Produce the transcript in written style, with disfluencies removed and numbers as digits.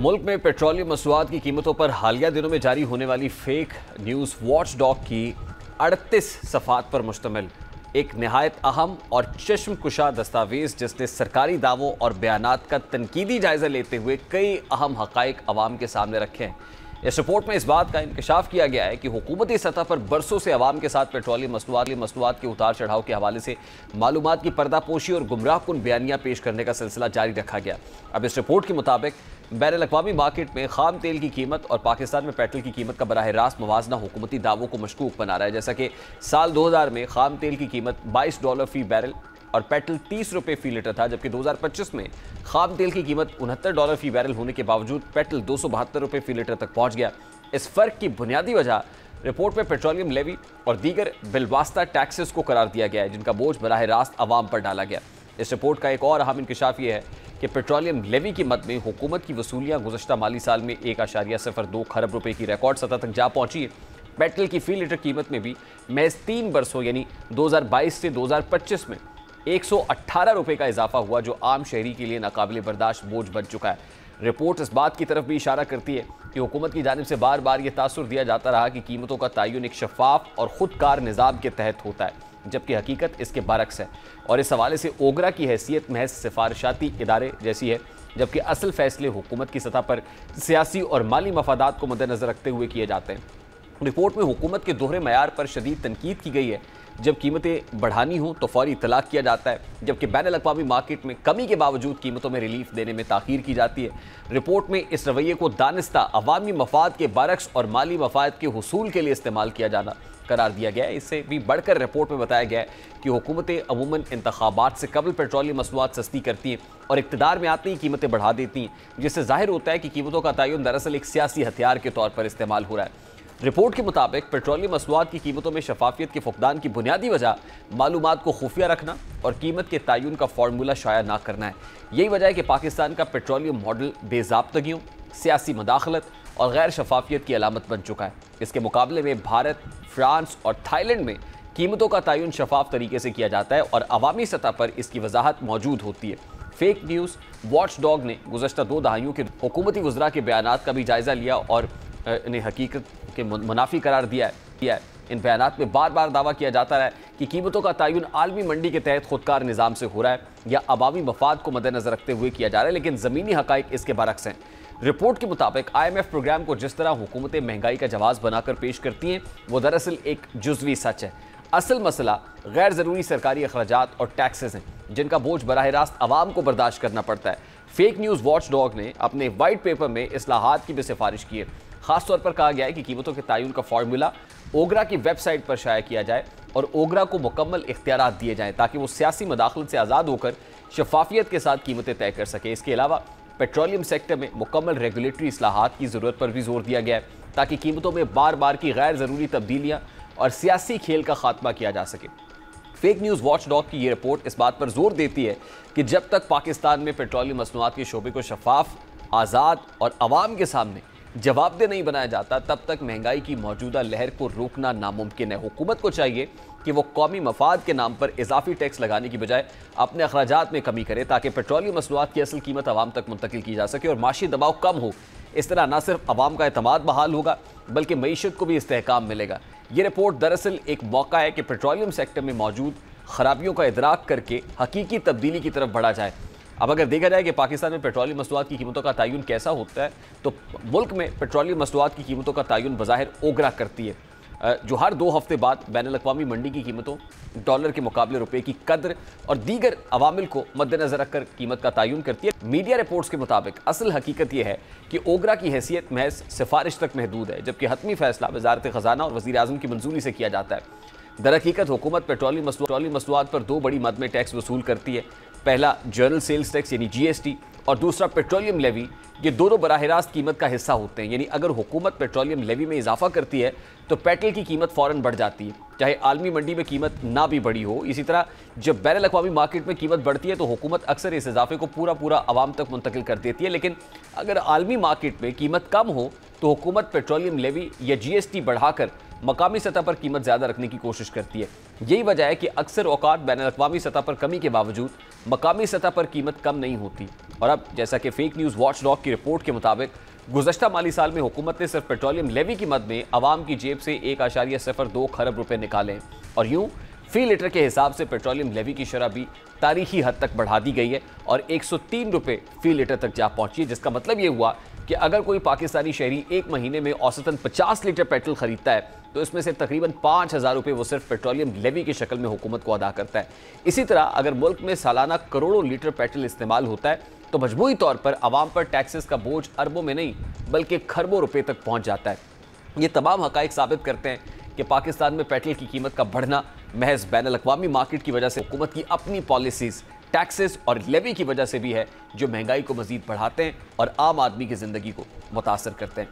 मुल्क में पेट्रोलियम मसनूआत की कीमतों पर हालिया दिनों में जारी होने वाली फेक न्यूज़ वॉच डॉग की 38 सफ़ात पर मुश्तमिल एक नहायत अहम और चश्मकुशा दस्तावेज़, जिसने सरकारी दावों और बयानात का तनकीदी जायज़ा लेते हुए कई अहम हक़ाइक़ अवाम के सामने रखे हैं। इस रिपोर्ट में इस बात का इंकशाफ किया गया है कि हुकूमती सतह पर बरसों से अवाम के साथ पेट्रोलियम मसनूआत के उतार चढ़ाव के हवाले से मालूमात की पर्दापोशी और गुमराहकुन बयानियाँ पेश करने का सिलसिला जारी रखा गया। अब इस रिपोर्ट के मुताबिक बैनुल-अक़वामी मार्केट में खाम तेल की कीमत और पाकिस्तान में पेट्रोल की कीमत का बराह रास्त मवाजना हुकूमती दावों को मशकूक बना रहा है। जैसा कि साल 2000 में खाम तेल की कीमत $22 फी बैरल और पेट्रोल 30 रुपये फी लीटर था, जबकि 2025 में खाम तेल की कीमत $69 फी बैरल होने के बावजूद पेट्रोल 272 रुपये फी लीटर तक पहुंच गया। इस फ़र्क की बुनियादी वजह रिपोर्ट में पेट्रोलियम लेवी और दीगर बिलवास्ता टैक्सेस को करार दिया गया है, जिनका बोझ बराह रास्त अवाम पर डाला गया। इस रिपोर्ट का एक और अहम इंकशाफ ये है कि पेट्रोलियम लेवी की मद में हुकूमत की वसूलियाँ गुज़श्ता माली साल में 1.02 खरब रुपये की रिकॉर्ड सतह तक जा पहुँची है। पेट्रोल की फी लीटर कीमत में भी महज 3 बरसों यानी 2022 से 2025 में 118 रुपये का इजाफा हुआ, जो आम शहरी के लिए नाकाबिले बर्दाश्त बोझ बन चुका है। रिपोर्ट इस बात की तरफ भी इशारा करती है कि हुकूमत की जानिब से बार बार ये तासुर दिया जाता रहा कि कीमतों का तयन एक शफाफ और खुदकार निज़ाम के तहत होता है, जबकि हकीकत इसके बरक्स है। और इस हवाले से ओगरा की हैसियत महज सिफारिशाती इदारे जैसी है, जबकि असल फैसले हुकूमत की सतह पर सियासी और माली मफादात को मद्देनज़र रखते हुए किए जाते हैं। रिपोर्ट में हुकूमत के दोहरे मयार पर शदीद तनकीद की गई है। जब कीमतें बढ़ानी हो तो फौरी इतलाक किया जाता है, जबकि बैनुल-अक़वामी मार्केट में कमी के बावजूद कीमतों में रिलीफ देने में ताख़ीर की जाती है। रिपोर्ट में इस रवैये को दानिस्ता अवामी मफाद के बरक्स और माली मफाद के हुसूल के लिए इस्तेमाल किया जाना करार दिया गया है। इससे भी बढ़कर रिपोर्ट में बताया गया है कि हुकूमतें अमूमन इंतखाबात से कबल पेट्रोलियम मसनूआत सस्ती करती हैं और इक़्तिदार में आते ही कीमतें बढ़ा देती हैं, जिससे ज़ाहिर होता है कि कीमतों का तयन दरअसल एक सियासी हथियार के तौर पर इस्तेमाल हो रहा है। रिपोर्ट के मुताबिक पेट्रोलियम मसनूआत की कीमतों में शफाफियत के फुकदान की बुनियादी वजह मालूमात को खुफिया रखना और कीमत के तयन का फार्मूला शाया ना करना है। यही वजह है कि पाकिस्तान का पेट्रोलियम मॉडल बेज़ाब्तगियों, सियासी मदाखलत और गैर शफाफियत की अलामत बन चुका है। इसके मुकाबले में भारत, फ्रांस और थाईलैंड में कीमतों का तयन शफाफ तरीके से किया जाता है और अवामी सतह पर इसकी वजाहत मौजूद होती है। फेक न्यूज़ वॉच डॉग ने गुज़श्ता 2 दहाइयों के हुकूमती वज़रा के बयानात का भी जायज़ा लिया और इन्हें हकीकत के मुनाफी करार दिया है। इन बयानात में बार बार दावा किया जाता है कि कीमतों का तयन आलमी मंडी के तहत खुदकार निज़ाम से हो रहा है या अवामी मफाद को मद्देनज़र रखते हुए किया जा रहा है, लेकिन ज़मीनी हक़ाइक़ इसके बरक्स हैं। रिपोर्ट के मुताबिक IMF प्रोग्राम को जिस तरह हुकूमतें महंगाई का जवाब बनाकर पेश करती हैं, वो दरअसल एक जुज़वी सच है। असल मसला गैर ज़रूरी सरकारी अखराजात और टैक्सेस हैं, जिनका बोझ बराह रास्त अवाम को बर्दाश्त करना पड़ता है। फेक न्यूज़ वॉच डॉग ने अपने वाइट पेपर में इस्लाहात की भी सिफारिश की है। ख़ास तौर पर कहा गया है कि कीमतों के तयन का फार्मूला ओगरा की वेबसाइट पर शाया किया जाए और ओगरा को मुकम्मल इख्तियारात दिए जाएँ ताकि वो सियासी मदाखलत से आज़ाद होकर शफाफियत के साथ कीमतें तय कर सके। इसके अलावा पेट्रोलियम सेक्टर में मुकम्मल रेगुलेटरी इस्लाहात की ज़रूरत पर भी जोर दिया गया है ताकि कीमतों में बार बार की गैर ज़रूरी तब्दीलियाँ और सियासी खेल का खात्मा किया जा सके। फेक न्यूज़ वॉच डॉग की ये रिपोर्ट इस बात पर जोर देती है कि जब तक पाकिस्तान में पेट्रोलियम मसनूआत के शोबे को शफाफ, आज़ाद और अवाम के सामने जवाबदेह नहीं बनाया जाता, तब तक महंगाई की मौजूदा लहर को रोकना नामुमकिन है। हुकूमत को चाहिए कि वो कौमी मफाद के नाम पर इजाफी टैक्स लगाने की बजाय अपने अखराजात में कमी करे ताकि पेट्रोलियम मसनूआत की असल कीमत आवाम तक मुंतकिल की जा सके और माशी दबाव कम हो। इस तरह न सिर्फ आवाम का एतमाद बहाल होगा बल्कि मईशत को भी इस्तेहकाम मिलेगा। ये रिपोर्ट दरअसल एक मौका है कि पेट्रोलियम सेक्टर में मौजूद खराबियों का इदराक करके हकीकी तब्दीली की तरफ बढ़ा जाए। अब अगर देखा जाए कि पाकिस्तान में पेट्रोलियम मसनूआत की कीमतों का तयन कैसा होता है, तो मुल्क में पेट्रोलियम मसनूआत की कीमतों का तयन बज़ाहिर ओगरा करती है, जो हर 2 हफ्ते बाद बैनुल-अक़वामी मंडी की कीमतों, डॉलर के मुकाबले रुपए की कदर और दीगर अवामिल को मद्देनज़र रखकर कीमत का तयन करती है। मीडिया रिपोर्ट्स के मुताबिक असल हकीकत यह है कि ओगरा की हैसियत महज सिफारिश तक महदूद है, जबकि हतमी फैसला वज़ारत ख़ज़ाना और वज़ीर आज़म की मंजूरी से किया जाता है। दरहकीकत हुकूमत पेट्रोलियम मसनूआत पर 2 बड़ी मद में टैक्स वसूल करती है। पहला जनरल सेल्स टैक्स यानी GST और दूसरा पेट्रोलियम लेवी। ये दोनों बराह रास्त कीमत का हिस्सा होते हैं, यानी अगर हुकूमत पेट्रोलियम लेवी में इजाफा करती है तो पेट्रोल की कीमत फ़ौरन बढ़ जाती है, चाहे आलमी मंडी में कीमत ना भी बढ़ी हो। इसी तरह जब बैनुल-अक़वामी मार्केट में कीमत बढ़ती है तो हुकूमत अक्सर इस इजाफे को पूरा आवाम तक मुंतकिल कर देती है, लेकिन अगर आलमी मार्केट में कीमत कम हो तो हुकूमत पेट्रोलियम लेवी या GST बढ़ाकर मकामी सतह पर कीमत ज़्यादा रखने की कोशिश करती है। यही वजह है कि अक्सर औकात बैनुल-अक़वामी सतह पर कमी के बावजूद मकामी सतह पर कीमत कम नहीं होती। और अब जैसा कि फेक न्यूज़ वॉच डॉग की रिपोर्ट के मुताबिक गुज़श्ता माली साल में हुकूमत ने सिर्फ पेट्रोलियम लेवी की मद में आवाम की जेब से 1.02 खरब रुपए निकाले और यूं फी लीटर के हिसाब से पेट्रोलियम लेवी की शरह भी तारीखी हद तक बढ़ा दी गई है और 103 रुपए फी लीटर तक जा पहुंची है, जिसका मतलब ये हुआ कि अगर कोई पाकिस्तानी शहरी एक महीने में औसतन 50 लीटर पेट्रोल खरीदता है तो इसमें से तकरीबन 5,000 रुपये वो सिर्फ पेट्रोलियम लेवी की शक्ल में हुकूमत को अदा करता है। इसी तरह अगर मुल्क में सालाना करोड़ों लीटर पेट्रोल इस्तेमाल होता है तो मजमूई तौर पर आवाम पर टैक्सेस का बोझ अरबों में नहीं बल्कि खरबों रुपए तक पहुंच जाता है। ये तमाम हकाइक साबित करते हैं कि पाकिस्तान में पेट्रोल की कीमत का बढ़ना महज बैनुल-अक़वामी मार्केट की वजह से हुकूमत की अपनी पॉलिसीज़, टैक्सेस और लेवी की वजह से भी है, जो महंगाई को मजीद बढ़ाते हैं और आम आदमी की ज़िंदगी को मुतासर करते हैं।